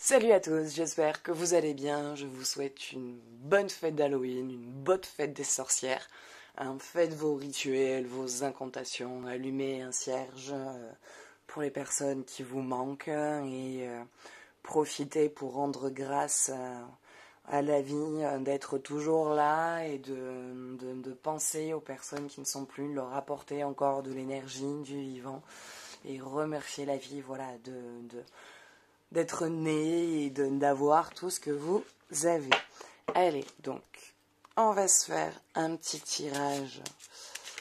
Salut à tous, j'espère que vous allez bien. Je vous souhaite une bonne fête d'Halloween, une bonne fête des sorcières. Faites vos rituels, vos incantations, allumez un cierge pour les personnes qui vous manquent et profitez pour rendre grâce à la vie, d'être toujours là et de penser aux personnes qui ne sont plus, de leur apporter encore de l'énergie, du vivant et remercier la vie, voilà, d'être né et d'avoir tout ce que vous avez. Allez, donc, on va se faire un petit tirage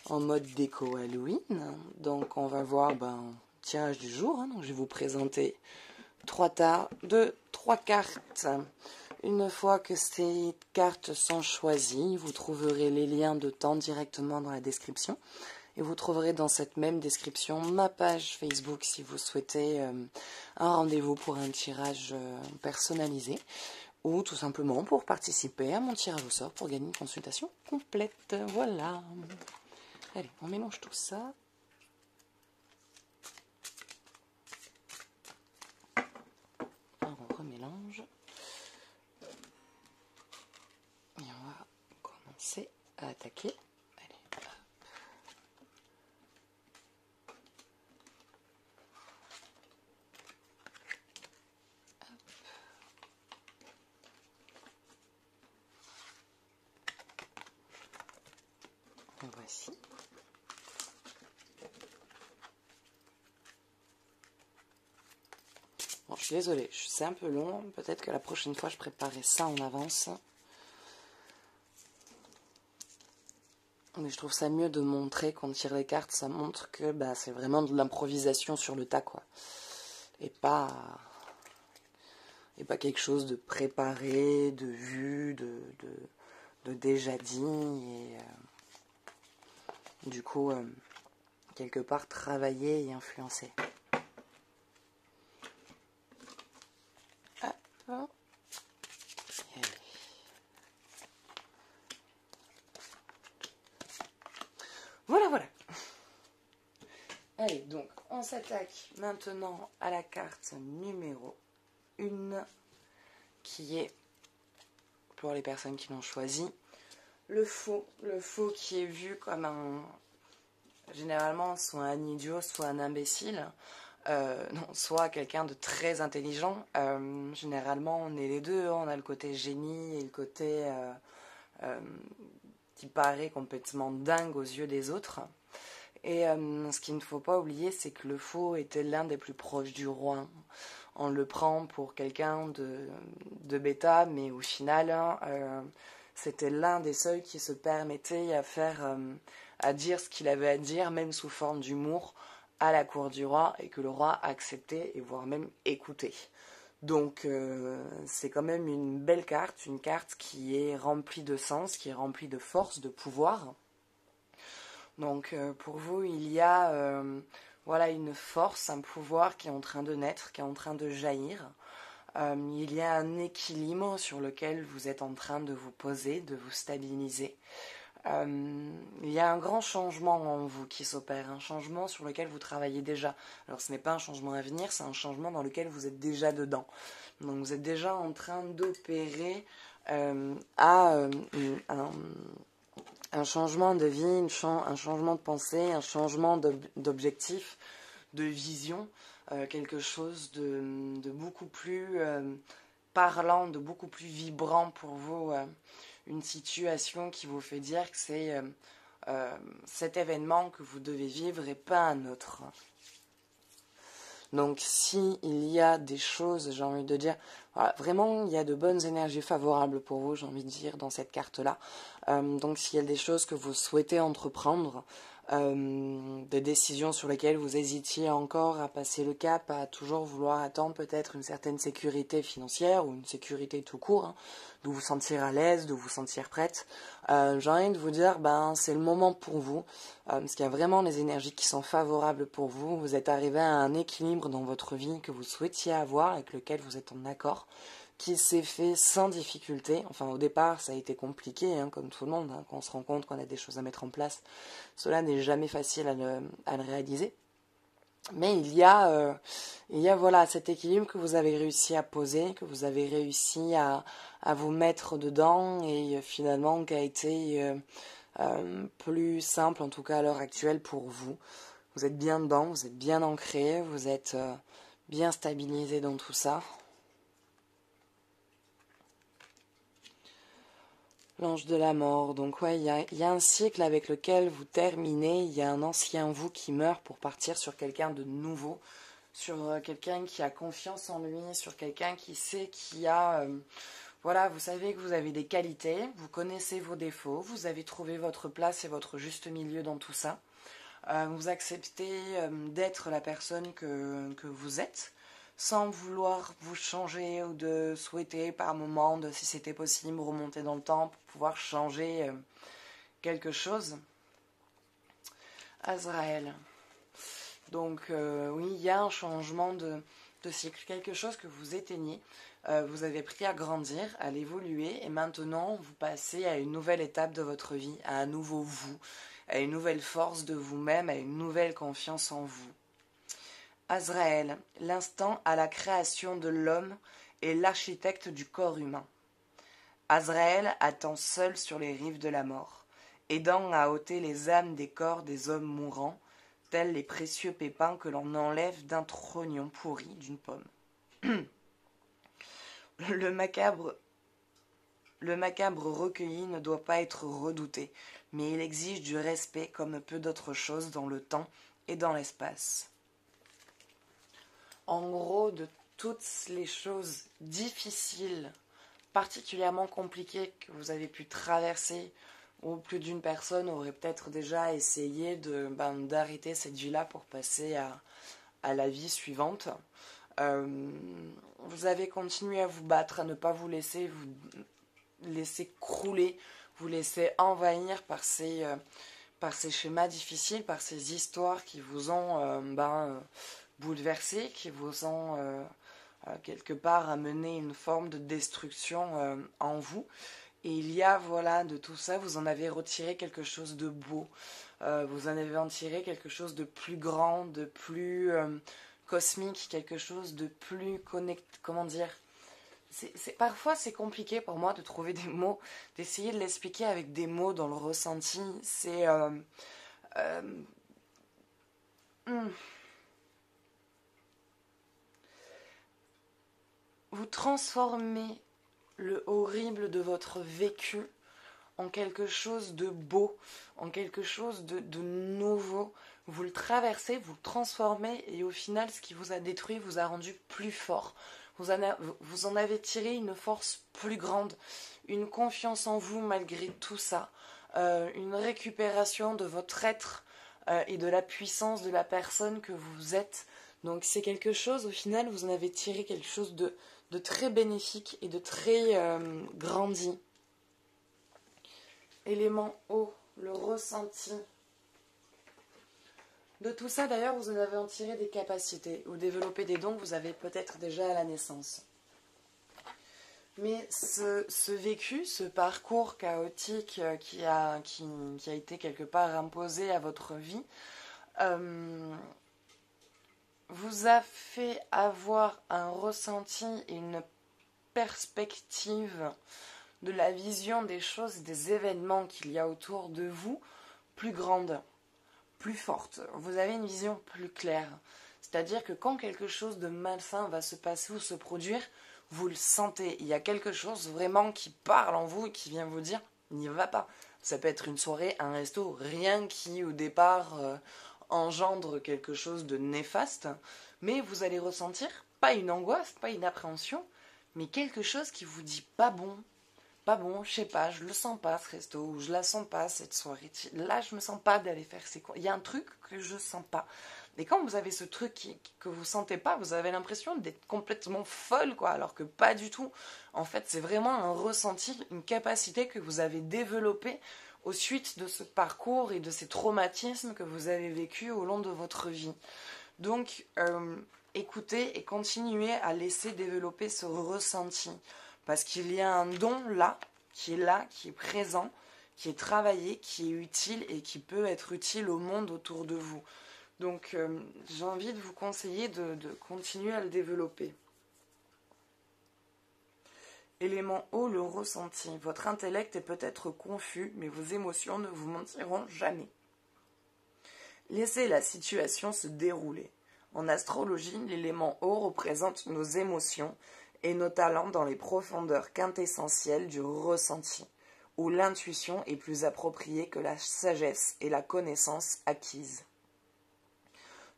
en mode déco Halloween. Donc, on va voir tirage du jour. Donc, je vais vous présenter trois cartes. Une fois que ces cartes sont choisies, vous trouverez les liens de temps directement dans la description. Et vous trouverez dans cette même description ma page Facebook si vous souhaitez un rendez-vous pour un tirage personnalisé ou tout simplement pour participer à mon tirage au sort pour gagner une consultation complète. Voilà. Allez, on mélange tout ça. Alors, on remélange. Et on va commencer à attaquer. Voici. Bon, je suis désolée, c'est un peu long. Peut-être que la prochaine fois, je préparerai ça en avance. Mais je trouve ça mieux de montrer qu'on tire les cartes. Ça montre que c'est vraiment de l'improvisation sur le tas, quoi. Et pas quelque chose de préparé, de vu, de déjà dit. Et du coup, quelque part, travaillé et influencé. Hop. Voilà. Allez, donc, on s'attaque maintenant à la carte numéro 1, qui est, pour les personnes qui l'ont choisi, le faux. Le faux qui est vu comme généralement, soit un idiot, soit un imbécile. Non, soit quelqu'un de très intelligent. Généralement, on est les deux. On a le côté génie et le côté qui paraît complètement dingue aux yeux des autres. Et ce qu'il ne faut pas oublier, c'est que le faux était l'un des plus proches du roi. On le prend pour quelqu'un de bêta, mais au final, c'était l'un des seuls qui se permettait à dire ce qu'il avait à dire, même sous forme d'humour, à la cour du roi, et que le roi acceptait et voire même écoutait. Donc c'est quand même une belle carte, une carte qui est remplie de sens, qui est remplie de force, de pouvoir. Donc pour vous, il y a une force, un pouvoir qui est en train de naître, qui est en train de jaillir. Il y a un équilibre sur lequel vous êtes en train de vous poser, de vous stabiliser. Il y a un grand changement en vous qui s'opère, un changement sur lequel vous travaillez déjà. Alors ce n'est pas un changement à venir, c'est un changement dans lequel vous êtes déjà dedans. Donc vous êtes déjà en train d'opérer un changement de vie, un changement de pensée, un changement d'objectif, de vision, quelque chose de beaucoup plus parlant, de beaucoup plus vibrant pour vous, une situation qui vous fait dire que c'est cet événement que vous devez vivre et pas un autre. Donc si il y a des choses, j'ai envie de dire, voilà, vraiment il y a de bonnes énergies favorables pour vous, j'ai envie de dire, dans cette carte-là. Donc s'il y a des choses que vous souhaitez entreprendre, des décisions sur lesquelles vous hésitiez encore à passer le cap, à toujours vouloir attendre peut-être une certaine sécurité financière ou une sécurité tout court, de vous sentir à l'aise, de vous sentir prête, j'ai envie de vous dire, c'est le moment pour vous, parce qu'il y a vraiment les énergies qui sont favorables pour vous. Vous êtes arrivé à un équilibre dans votre vie que vous souhaitiez avoir, avec lequel vous êtes en accord, qui s'est fait sans difficulté. Enfin, au départ, ça a été compliqué, comme tout le monde, quand on se rend compte qu'on a des choses à mettre en place. Cela n'est jamais facile à le réaliser. Mais il y a voilà, cet équilibre que vous avez réussi à poser, que vous avez réussi à vous mettre dedans et finalement qui a été plus simple, en tout cas à l'heure actuelle pour vous. Vous êtes bien dedans, vous êtes bien ancré, vous êtes bien stabilisé dans tout ça. L'ange de la mort, donc ouais, il y a un cycle avec lequel vous terminez, il y a un ancien vous qui meurt pour partir sur quelqu'un de nouveau, sur quelqu'un qui a confiance en lui, sur quelqu'un qui sait qui a... voilà, vous savez que vous avez des qualités, vous connaissez vos défauts, vous avez trouvé votre place et votre juste milieu dans tout ça. Vous acceptez d'être la personne que vous êtes, sans vouloir vous changer ou de souhaiter par moment, si c'était possible, remonter dans le temps pour pouvoir changer quelque chose. Azraël. Donc oui, il y a un changement de cycle, quelque chose que vous éteignez. Vous avez appris à grandir, à l'évoluer, et maintenant vous passez à une nouvelle étape de votre vie, à un nouveau vous, à une nouvelle force de vous-même, à une nouvelle confiance en vous. Azraël, l'instant à la création de l'homme est l'architecte du corps humain. Azraël attend seul sur les rives de la mort, aidant à ôter les âmes des corps des hommes mourants, tels les précieux pépins que l'on enlève d'un trognon pourri d'une pomme. Le macabre recueilli ne doit pas être redouté, mais il exige du respect comme peu d'autres choses dans le temps et dans l'espace. En gros, de toutes les choses difficiles, particulièrement compliquées que vous avez pu traverser, ou plus d'une personne aurait peut-être déjà essayé d'arrêter cette vie-là pour passer à la vie suivante. Vous avez continué à vous battre, à ne pas vous laisser crouler, vous laisser envahir par ces schémas difficiles, par ces histoires qui vous ont bouleversé, qui vous ont quelque part amené une forme de destruction en vous. Et il y a, voilà, de tout ça, vous en avez retiré quelque chose de beau, vous en avez retiré quelque chose de plus grand, de plus cosmique, quelque chose de plus connecté, comment dire. Parfois c'est compliqué pour moi de trouver des mots, d'essayer de l'expliquer avec des mots dans le ressenti. C'est vous transformez le horrible de votre vécu en quelque chose de beau, en quelque chose de nouveau. Vous le traversez, vous le transformez et au final, ce qui vous a détruit vous a rendu plus fort. Vous en avez tiré une force plus grande, une confiance en vous malgré tout ça, une récupération de votre être et de la puissance de la personne que vous êtes. Donc c'est quelque chose, au final, vous en avez tiré quelque chose de très bénéfique et de très grandi. Élément eau, le ressenti. De tout ça, d'ailleurs, vous en avez en tiré des capacités ou développé des dons que vous avez peut-être déjà à la naissance. Mais ce vécu, ce parcours chaotique qui a été quelque part imposé à votre vie, vous a fait avoir un ressenti et une perspective de la vision des choses et des événements qu'il y a autour de vous plus grande, plus forte. Vous avez une vision plus claire. C'est-à-dire que quand quelque chose de malsain va se passer ou se produire, vous le sentez. Il y a quelque chose vraiment qui parle en vous et qui vient vous dire « n'y va pas ». Ça peut être une soirée, un resto, rien qui au départ engendre quelque chose de néfaste, mais vous allez ressentir pas une angoisse, pas une appréhension, mais quelque chose qui vous dit pas bon, je sais pas, je le sens pas ce resto, ou je la sens pas cette soirée, là je me sens pas d'aller faire ces cours, il y a un truc que je sens pas. Et quand vous avez ce truc que vous sentez pas, vous avez l'impression d'être complètement folle, quoi, alors que pas du tout. En fait, c'est vraiment un ressenti, une capacité que vous avez développée au suite de ce parcours et de ces traumatismes que vous avez vécus au long de votre vie. Donc, écoutez et continuez à laisser développer ce ressenti. Parce qu'il y a un don là, qui est présent, qui est travaillé, qui est utile et qui peut être utile au monde autour de vous. Donc j'ai envie de vous conseiller de continuer à le développer. Élément eau, le ressenti. Votre intellect est peut-être confus, mais vos émotions ne vous mentiront jamais. Laissez la situation se dérouler. En astrologie, l'élément eau représente nos émotions et nos talents dans les profondeurs quintessentielles du ressenti, où l'intuition est plus appropriée que la sagesse et la connaissance acquise.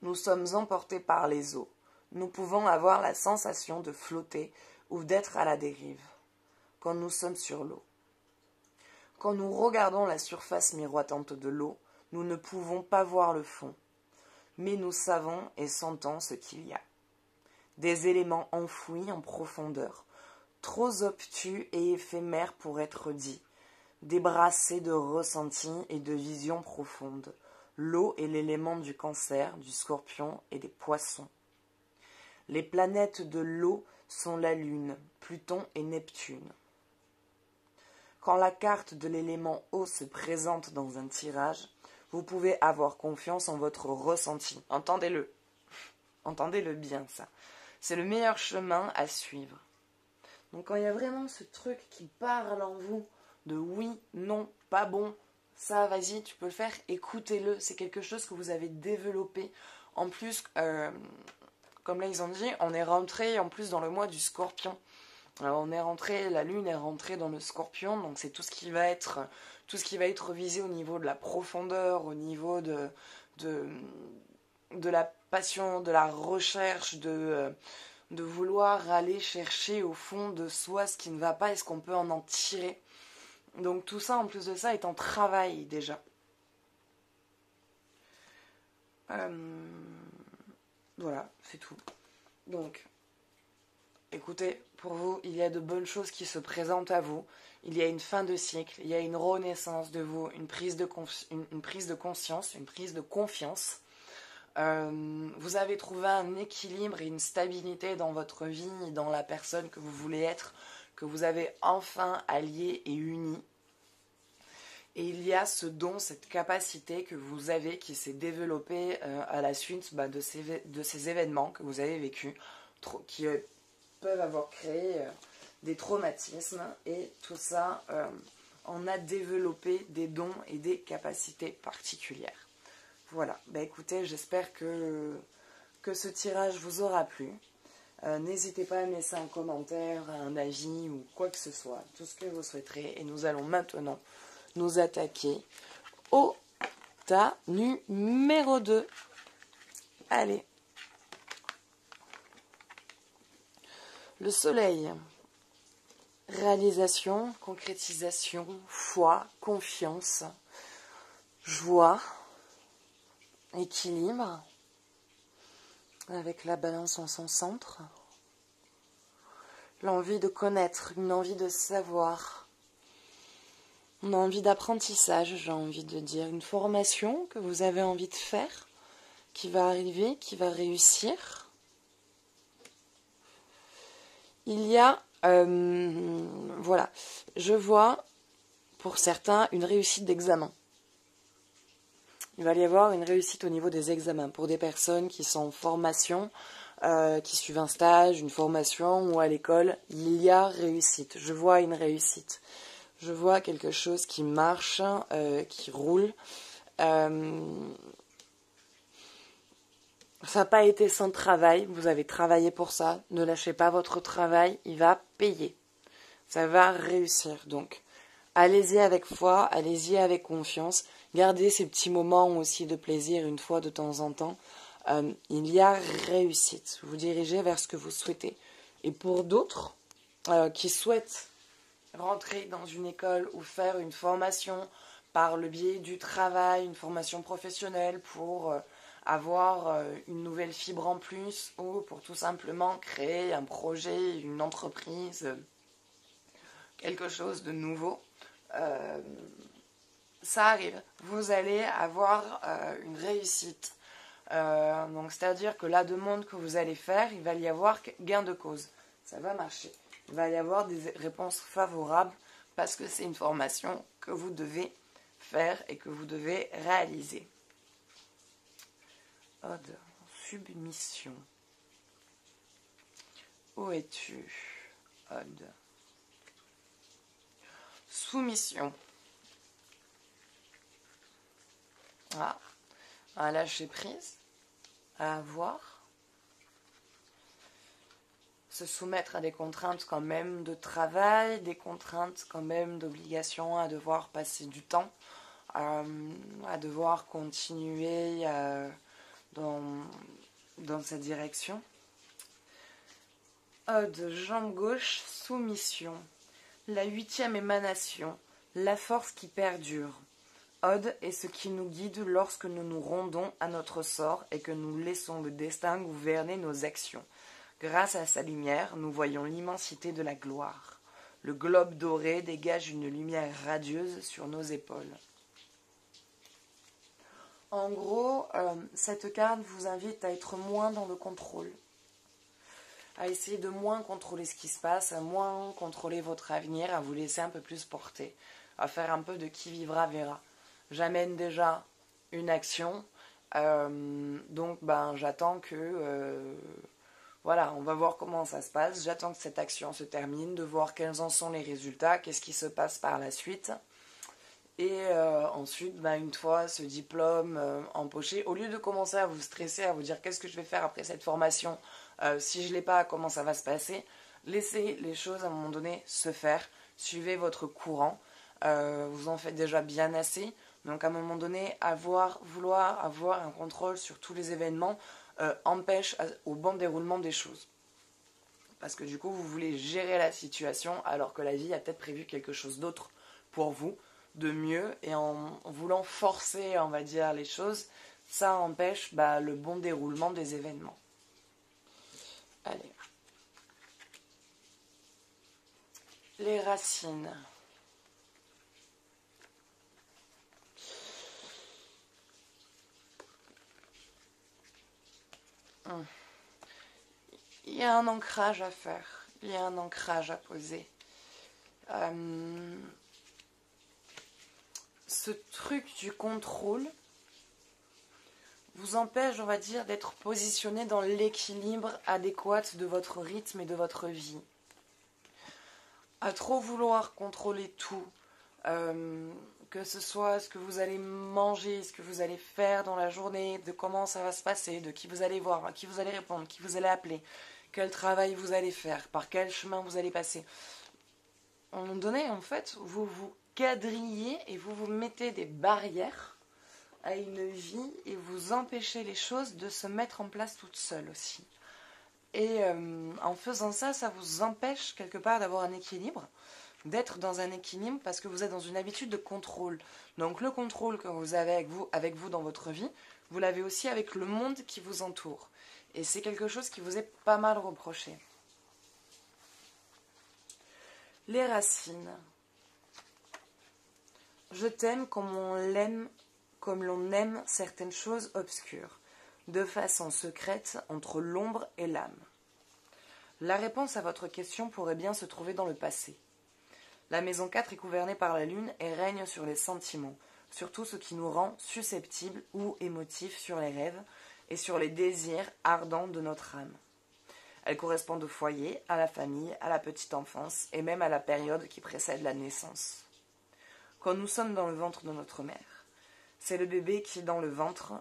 Nous sommes emportés par les eaux. Nous pouvons avoir la sensation de flotter ou d'être à la dérive quand nous sommes sur l'eau. Quand nous regardons la surface miroitante de l'eau, nous ne pouvons pas voir le fond, mais nous savons et sentons ce qu'il y a. Des éléments enfouis en profondeur, trop obtus et éphémères pour être dits, débrassés de ressentis et de visions profondes. L'eau est l'élément du Cancer, du Scorpion et des Poissons. Les planètes de l'eau sont la Lune, Pluton et Neptune. Quand la carte de l'élément eau se présente dans un tirage, vous pouvez avoir confiance en votre ressenti. Entendez-le. Entendez-le bien, ça. C'est le meilleur chemin à suivre. Donc quand il y a vraiment ce truc qui parle en vous, de oui, non, pas bon, ça, vas-y, tu peux le faire, écoutez-le. C'est quelque chose que vous avez développé. En plus, comme là ils ont dit, on est rentré en plus dans le mois du Scorpion. Alors la Lune est rentrée dans le Scorpion, donc c'est tout ce qui va être visé au niveau de la profondeur, au niveau de la passion, de la recherche, de vouloir aller chercher au fond de soi ce qui ne va pas et ce qu'on peut en tirer. Donc tout ça, en plus de ça, est en travail déjà. Voilà, c'est tout. Donc, écoutez, pour vous, il y a de bonnes choses qui se présentent à vous. Il y a une fin de cycle, il y a une renaissance de vous, une prise de conscience, une prise de confiance. Vous avez trouvé un équilibre et une stabilité dans votre vie, dans la personne que vous voulez être, que vous avez enfin allié et uni. Et il y a ce don, cette capacité que vous avez qui s'est développée à la suite de ces événements que vous avez vécus, qui peuvent avoir créé des traumatismes. Et tout ça, on a développé des dons et des capacités particulières. Voilà, écoutez, j'espère que ce tirage vous aura plu. N'hésitez pas à me laisser un commentaire, un avis ou quoi que ce soit, tout ce que vous souhaiterez. Et nous allons maintenant nous attaquer au tas numéro 2. Allez. Le soleil. Réalisation, concrétisation, foi, confiance, joie, équilibre, avec la balance en son centre. L'envie de connaître, une envie de savoir, une envie d'apprentissage, j'ai envie de dire, une formation que vous avez envie de faire, qui va arriver, qui va réussir. Il y a, voilà, je vois pour certains une réussite d'examen. Il va y avoir une réussite au niveau des examens pour des personnes qui sont en formation, qui suivent un stage, une formation ou à l'école. Il y a réussite. Je vois une réussite. Je vois quelque chose qui marche, qui roule. Ça n'a pas été sans travail. Vous avez travaillé pour ça. Ne lâchez pas votre travail. Il va payer. Ça va réussir. Donc, allez-y avec foi, allez-y avec confiance. Gardez ces petits moments aussi de plaisir une fois de temps en temps. Il y a réussite. Vous dirigez vers ce que vous souhaitez. Et pour d'autres qui souhaitent rentrer dans une école ou faire une formation par le biais du travail, une formation professionnelle pour avoir une nouvelle fibre en plus ou pour tout simplement créer un projet, une entreprise, quelque chose de nouveau, ça arrive. Vous allez avoir une réussite. Donc c'est-à-dire que la demande que vous allez faire, il va y avoir gain de cause. Ça va marcher. Il va y avoir des réponses favorables parce que c'est une formation que vous devez faire et que vous devez réaliser. Ode, submission. Où es-tu, Ode? Soumission. Ah, à lâcher prise, à avoir. Se soumettre à des contraintes quand même de travail, des contraintes quand même d'obligation à devoir passer du temps, à devoir continuer dans cette direction. Ode, jambe gauche, soumission. La 8e émanation, la force qui perdure. Ode est ce qui nous guide lorsque nous nous rendons à notre sort et que nous laissons le destin gouverner nos actions. Grâce à sa lumière, nous voyons l'immensité de la gloire. Le globe doré dégage une lumière radieuse sur nos épaules. En gros, cette carte vous invite à être moins dans le contrôle, à essayer de moins contrôler ce qui se passe, à moins contrôler votre avenir, à vous laisser un peu plus porter, à faire un peu de qui vivra verra. J'amène déjà une action, donc j'attends que... voilà, on va voir comment ça se passe. J'attends que cette action se termine, de voir quels en sont les résultats, qu'est-ce qui se passe par la suite. Et ensuite, une fois ce diplôme empoché, au lieu de commencer à vous stresser, à vous dire qu'est-ce que je vais faire après cette formation, si je ne l'ai pas, comment ça va se passer, laissez les choses à un moment donné se faire, suivez votre courant, vous en faites déjà bien assez. Donc à un moment donné, vouloir avoir un contrôle sur tous les événements empêche au bon déroulement des choses. Parce que du coup, vous voulez gérer la situation alors que la vie a peut-être prévu quelque chose d'autre pour vous, de mieux, et en voulant forcer, on va dire, les choses, ça empêche le bon déroulement des événements. Allez. Les racines. Il y a un ancrage à faire, il y a un ancrage à poser. Ce truc du contrôle vous empêche, on va dire, d'être positionné dans l'équilibre adéquat de votre rythme et de votre vie. À trop vouloir contrôler tout, que ce soit ce que vous allez manger, ce que vous allez faire dans la journée, de comment ça va se passer, de qui vous allez voir, à qui vous allez répondre, qui vous allez appeler, quel travail vous allez faire, par quel chemin vous allez passer. À un moment donné, en fait, vous vous quadrillez et vous vous mettez des barrières à une vie et vous empêchez les choses de se mettre en place toutes seules aussi. Et en faisant ça, ça vous empêche quelque part d'avoir un équilibre, d'être dans un équilibre parce que vous êtes dans une habitude de contrôle. Donc le contrôle que vous avez avec vous dans votre vie, vous l'avez aussi avec le monde qui vous entoure. Et c'est quelque chose qui vous est pas mal reproché. Les racines. Je t'aime comme l'on aime certaines choses obscures, de façon secrète entre l'ombre et l'âme. La réponse à votre question pourrait bien se trouver dans le passé. La maison 4 est gouvernée par la lune et règne sur les sentiments, sur tout ce qui nous rend susceptibles ou émotifs sur les rêves et sur les désirs ardents de notre âme. Elle correspond au foyer, à la famille, à la petite enfance et même à la période qui précède la naissance. Quand nous sommes dans le ventre de notre mère, c'est le bébé qui est dans le ventre,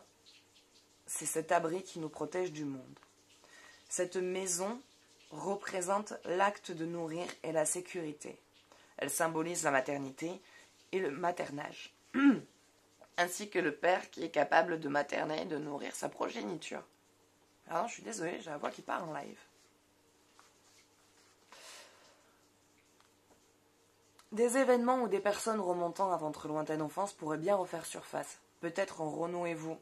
c'est cet abri qui nous protège du monde. Cette maison représente l'acte de nourrir et la sécurité. Elle symbolise la maternité et le maternage, ainsi que le père qui est capable de materner et de nourrir sa progéniture. Alors, je suis désolée, j'ai la voix qui part en live. Des événements ou des personnes remontant à votre lointaine enfance pourraient bien refaire surface. Peut-être en renouez-vous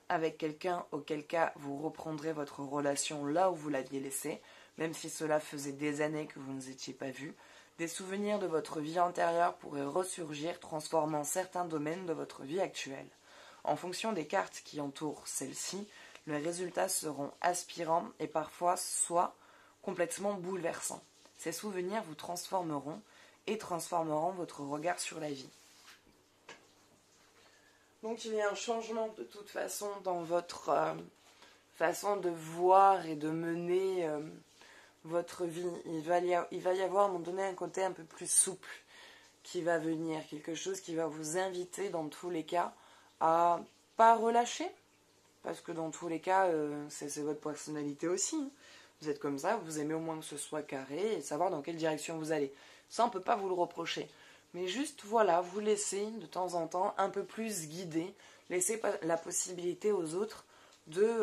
avec quelqu'un, auquel cas vous reprendrez votre relation là où vous l'aviez laissée, même si cela faisait des années que vous ne vous étiez pas vus. Des souvenirs de votre vie antérieure pourraient ressurgir, transformant certains domaines de votre vie actuelle. En fonction des cartes qui entourent celle-ci, les résultats seront aspirants et parfois soit complètement bouleversants. Ces souvenirs vous transformeront et transformeront votre regard sur la vie. Donc il y a un changement de toute façon dans votre façon de voir et de mener votre vie. Il va y avoir à un moment donné un côté un peu plus souple qui va venir, quelque chose qui va vous inviter dans tous les cas à pas relâcher, parce que dans tous les cas, c'est votre personnalité aussi. Hein. Vous êtes comme ça, vous aimez au moins que ce soit carré et savoir dans quelle direction vous allez. Ça, on ne peut pas vous le reprocher. Mais juste, voilà, vous laissez de temps en temps un peu plus guider, laissez la possibilité aux autres de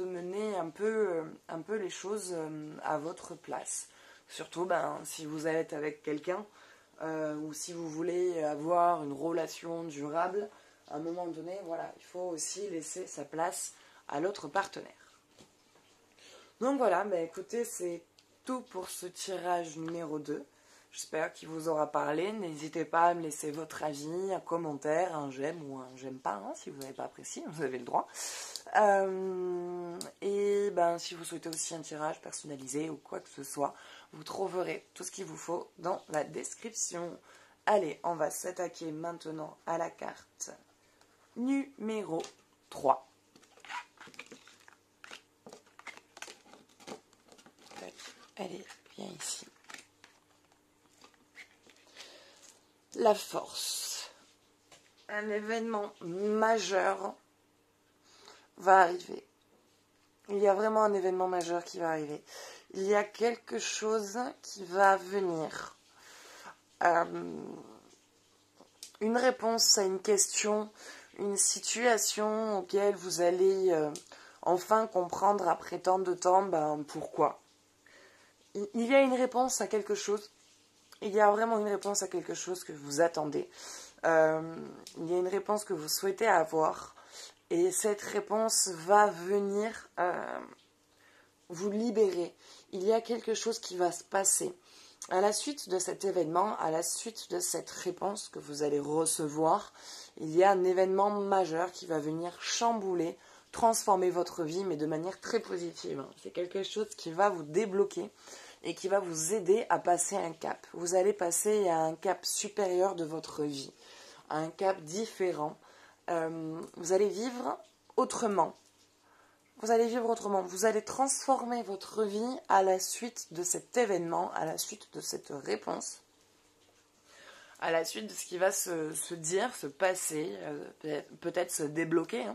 mener un peu les choses à votre place. Surtout, si vous êtes avec quelqu'un ou si vous voulez avoir une relation durable, à un moment donné, voilà, il faut aussi laisser sa place à l'autre partenaire. Donc voilà, écoutez, c'est tout pour ce tirage numéro 2. J'espère qu'il vous aura parlé. N'hésitez pas à me laisser votre avis, un commentaire, un j'aime ou un j'aime pas, hein, si vous n'avez pas apprécié, vous avez le droit. Et si vous souhaitez aussi un tirage personnalisé ou quoi que ce soit, vous trouverez tout ce qu'il vous faut dans la description. Allez, on va s'attaquer maintenant à la carte numéro 3. Allez, viens ici. La force. Un événement majeur va arriver. Il y a vraiment un événement majeur qui va arriver. Il y a quelque chose qui va venir. Une réponse à une question, une situation auquel vous allez enfin comprendre après tant de temps pourquoi. Il y a une réponse à quelque chose. Il y a vraiment une réponse à quelque chose que vous attendez. Il y a une réponse que vous souhaitez avoir. Et cette réponse va venir vous libérer. Il y a quelque chose qui va se passer. À la suite de cet événement, à la suite de cette réponse que vous allez recevoir, il y a un événement majeur qui va venir chambouler, transformer votre vie, mais de manière très positive. C'est quelque chose qui va vous débloquer et qui va vous aider à passer un cap. Vous allez passer à un cap supérieur de votre vie, à un cap différent. Vous allez vivre autrement. Vous allez vivre autrement. Vous allez transformer votre vie à la suite de cet événement, à la suite de cette réponse, à la suite de ce qui va se dire, se passer, peut-être se débloquer.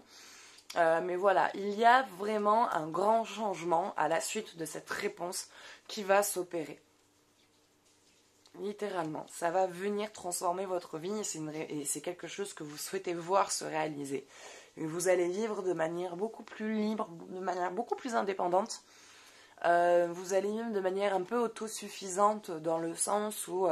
Mais voilà, il y a vraiment un grand changement à la suite de cette réponse qui va s'opérer. Littéralement, ça va venir transformer votre vie et c'est quelque chose que vous souhaitez voir se réaliser. Et vous allez vivre de manière beaucoup plus libre, de manière beaucoup plus indépendante. Vous allez vivre de manière un peu autosuffisante dans le sens où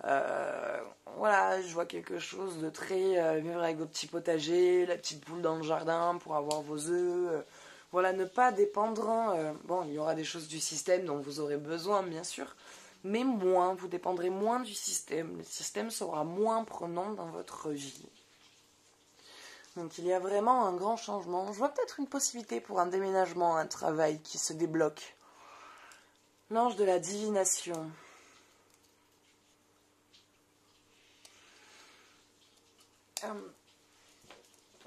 voilà, je vois quelque chose de très vivre avec votre petit potager, la petite poule dans le jardin pour avoir vos œufs. Voilà, ne pas dépendre. Bon, il y aura des choses du système dont vous aurez besoin, bien sûr, mais moins, vous dépendrez moins du système. Le système sera moins prenant dans votre vie. Donc il y a vraiment un grand changement. Je vois peut-être une possibilité pour un déménagement, un travail qui se débloque. L'ange de la divination.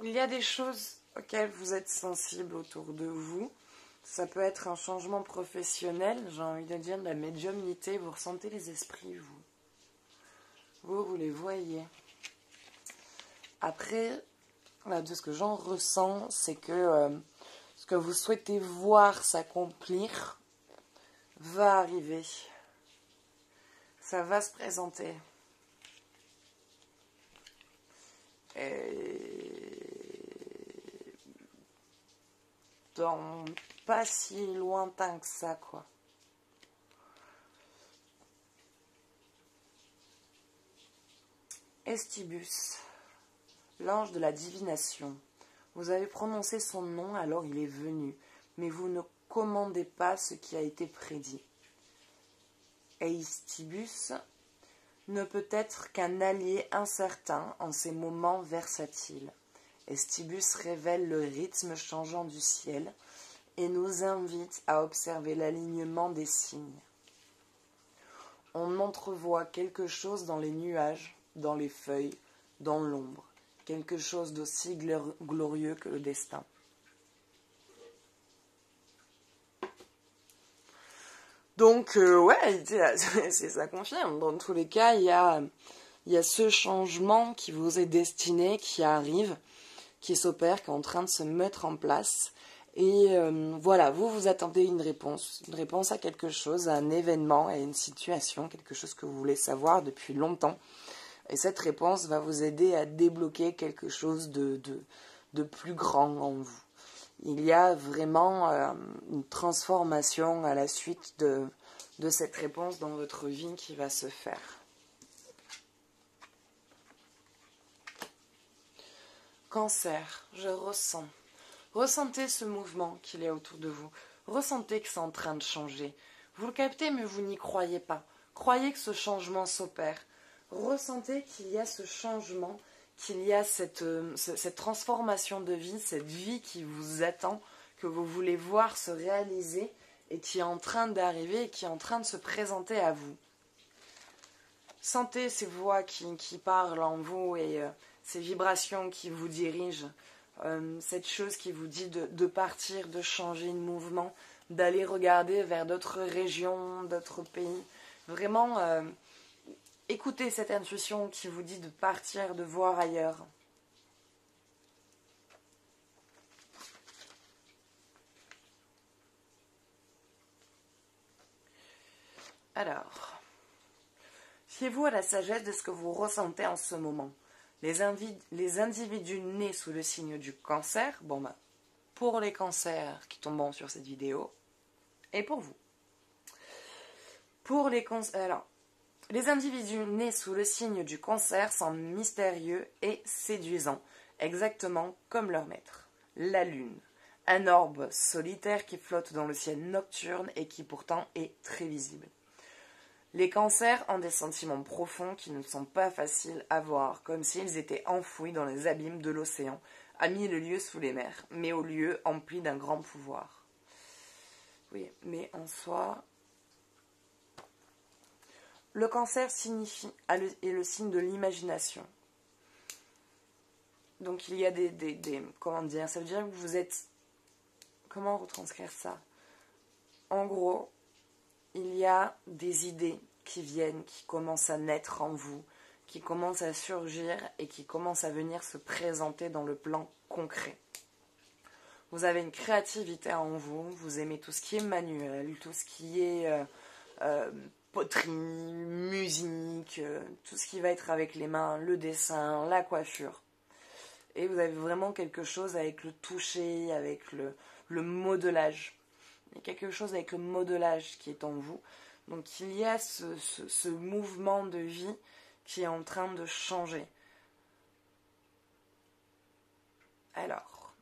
Il y a des choses auxquelles vous êtes sensible autour de vous. Ça peut être un changement professionnel, j'ai envie de dire de la médiumnité. Vous ressentez les esprits, vous les voyez. Après, là, de ce que j'en ressens, c'est que ce que vous souhaitez voir s'accomplir va arriver. Ça va se présenter. Et dans pas si lointain que ça, quoi. Estibus, l'ange de la divination. Vous avez prononcé son nom, alors il est venu, mais vous ne commandez pas ce qui a été prédit. Estibus ne peut être qu'un allié incertain en ces moments versatiles. Estibus révèle le rythme changeant du ciel et nous invite à observer l'alignement des signes. On entrevoit quelque chose dans les nuages, dans les feuilles, dans l'ombre, quelque chose d'aussi glorieux que le destin. Donc, ouais, ça confirme. Dans tous les cas, il y a ce changement qui vous est destiné, qui arrive, qui s'opère, qui est en train de se mettre en place. Et voilà, vous attendez une réponse à quelque chose, à un événement, à une situation, quelque chose que vous voulez savoir depuis longtemps. Et cette réponse va vous aider à débloquer quelque chose de plus grand en vous. Il y a vraiment une transformation à la suite de cette réponse dans votre vie qui va se faire. Cancer, je ressens. Ressentez ce mouvement qu'il y a autour de vous. Ressentez que c'est en train de changer. Vous le captez, mais vous n'y croyez pas. Croyez que ce changement s'opère. Ressentez qu'il y a ce changement, qu'il y a cette transformation de vie, cette vie qui vous attend, que vous voulez voir se réaliser et qui est en train d'arriver et qui est en train de se présenter à vous. Sentez ces voix qui parlent en vous et ces vibrations qui vous dirigent, cette chose qui vous dit de partir, de changer de mouvement, d'aller regarder vers d'autres régions, d'autres pays. Vraiment, écoutez cette intuition qui vous dit de partir, de voir ailleurs. Alors, fiez-vous à la sagesse de ce que vous ressentez en ce moment. Les individus nés sous le signe du cancer, pour les cancers qui tomberont sur cette vidéo, et pour vous. Pour les cancers, alors, les individus nés sous le signe du cancer sont mystérieux et séduisants, exactement comme leur maître, la lune. Un orbe solitaire qui flotte dans le ciel nocturne et qui pourtant est très visible. Les cancers ont des sentiments profonds qui ne sont pas faciles à voir, comme s'ils étaient enfouis dans les abîmes de l'océan, à 1000 lieues sous les mers, mais au lieu emplis d'un grand pouvoir. Oui, mais en soi, le cancer est le signe de l'imagination. Donc il y a comment dire, ça veut dire que vous êtes, comment retranscrire ça? En gros, il y a des idées qui viennent, qui commencent à naître en vous, qui commencent à surgir et qui commencent à venir se présenter dans le plan concret. Vous avez une créativité en vous, vous aimez tout ce qui est manuel, tout ce qui est poterie, musique, tout ce qui va être avec les mains, le dessin, la coiffure. Et vous avez vraiment quelque chose avec le toucher, avec le modelage. Il y a quelque chose avec le modelage qui est en vous. Donc il y a ce mouvement de vie qui est en train de changer. Alors,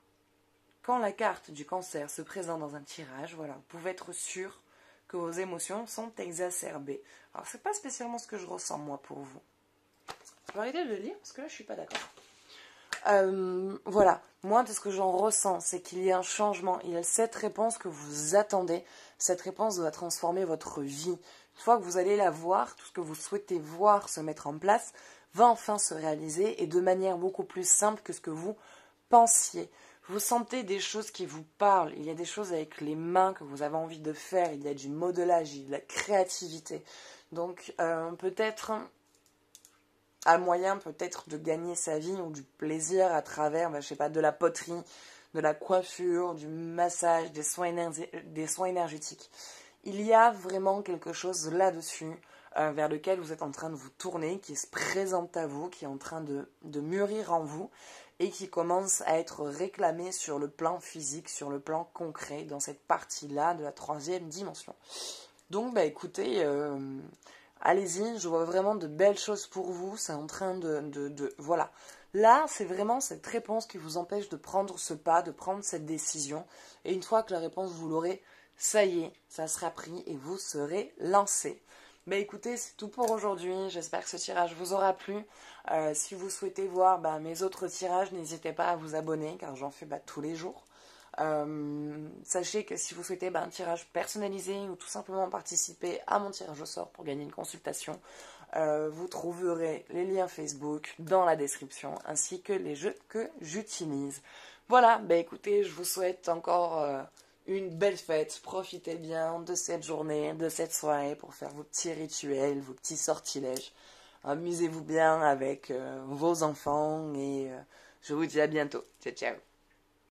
quand la carte du cancer se présente dans un tirage, voilà, vous pouvez être sûr que vos émotions sont exacerbées. Alors c'est pas spécialement ce que je ressens moi pour vous. Je vais arrêter de le lire parce que là je suis pas d'accord. Voilà, moi de ce que j'en ressens, c'est qu'il y a un changement, il y a cette réponse que vous attendez, cette réponse va transformer votre vie. Une fois que vous allez la voir, tout ce que vous souhaitez voir se mettre en place va enfin se réaliser et de manière beaucoup plus simple que ce que vous pensiez. Vous sentez des choses qui vous parlent, il y a des choses avec les mains que vous avez envie de faire, il y a du modelage, il y a de la créativité. Donc peut-être un moyen peut-être de gagner sa vie ou du plaisir à travers, je sais pas, de la poterie, de la coiffure, du massage, des soins énergétiques. Il y a vraiment quelque chose là-dessus vers lequel vous êtes en train de vous tourner, qui se présente à vous, qui est en train de mûrir en vous et qui commence à être réclamé sur le plan physique, sur le plan concret, dans cette partie-là de la 3e dimension. Donc, écoutez, allez-y, je vois vraiment de belles choses pour vous, c'est en train voilà. Là, c'est vraiment cette réponse qui vous empêche de prendre ce pas, de prendre cette décision. Et une fois que la réponse, vous l'aurez, ça y est, ça sera pris et vous serez lancé. Écoutez, c'est tout pour aujourd'hui. J'espère que ce tirage vous aura plu. Si vous souhaitez voir mes autres tirages, n'hésitez pas à vous abonner car j'en fais tous les jours. Sachez que si vous souhaitez un tirage personnalisé ou tout simplement participer à mon tirage au sort pour gagner une consultation, vous trouverez les liens Facebook dans la description ainsi que les jeux que j'utilise. Voilà, écoutez, je vous souhaite encore une belle fête. Profitez bien de cette journée, de cette soirée pour faire vos petits rituels, vos petits sortilèges. Amusez-vous bien avec vos enfants et je vous dis à bientôt. Ciao, ciao.